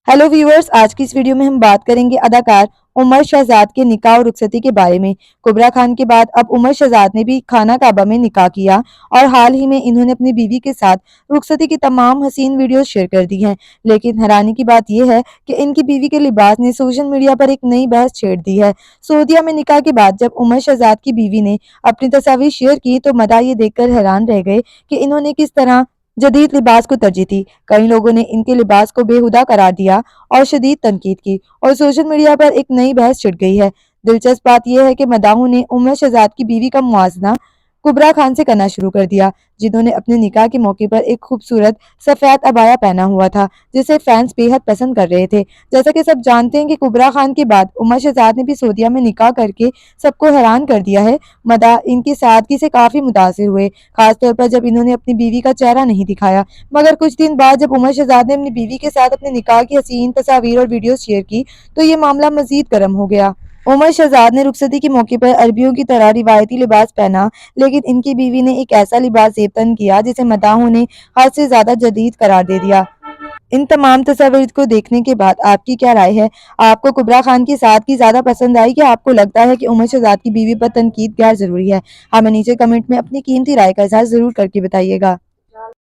Hello viewers, आज की इस वीडियो में हम बात करेंगे अदाकार उमर शहजाद के निकाह और रुखसती के बारे में। कुबरा खान के बाद अब उमर शहजाद ने भी खाना काबा में निकाह किया और हाल ही में इन्होंने अपनी बीवी के साथ रुखसती की तमाम हसीन वीडियोस शेयर कर दी हैं। लेकिन हैरानी की बात यह है कि इनकी बीवी के लिबास ने सोशल मीडिया पर एक नई बहस छेड़ दी है। सऊदीया में निकाह के बाद जब उमर शहजाद की बीवी ने अपनी तस्वीर शेयर की तो मदा ये देखकर हैरान रह गए कि इन्होंने किस तरह जदीद लिबास को तरजीह दी। कई लोगों ने इनके लिबास को बेहुदा करार दिया और शदीद तनकीद की और सोशल मीडिया पर एक नई बहस छिड़ गई है। दिलचस्प बात यह है कि मदाहों ने उमर शहजाद की बीवी का मुआवजा कुबरा खान से करना शुरू कर दिया, जिन्होंने अपने निकाह के मौके पर एक खूबसूरत सफेद अबाया पहना हुआ था, जिसे फैंस बेहद पसंद कर रहे थे। जैसा कि सब जानते हैं कि कुबरा खान के बाद उमर शहजाद ने भी सऊदीया में निकाह करके सबको हैरान कर दिया है। मदा इनकी सादगी से काफी मुतासिर हुए, खासतौर पर जब इन्होंने अपनी बीवी का चेहरा नहीं दिखाया। मगर कुछ दिन बाद जब उमर शहजाद ने अपनी बीवी के साथ अपने निकाह की हसीन तस्वीर और वीडियो शेयर की तो ये मामला मजीद गर्म हो गया। उमर शहजाद ने रुखसती के मौके पर अरबियों की तरह रिवायती लिबास पहना, लेकिन इनकी बीवी ने एक ऐसा लिबास जेबतन किया जिसे मदाहों ने हद से ज्यादा जदीद करार दे दिया। इन तमाम तस्वीर को देखने के बाद आपकी क्या राय है? आपको कुबरा खान की सादगी ज्यादा पसंद आई या आपको लगता है कि उमर शहजाद की बीवी पर तनकीद गैर जरूरी है? हमें नीचे कमेंट में अपनी कीमती राय का इजहार जरूर करके बताइएगा।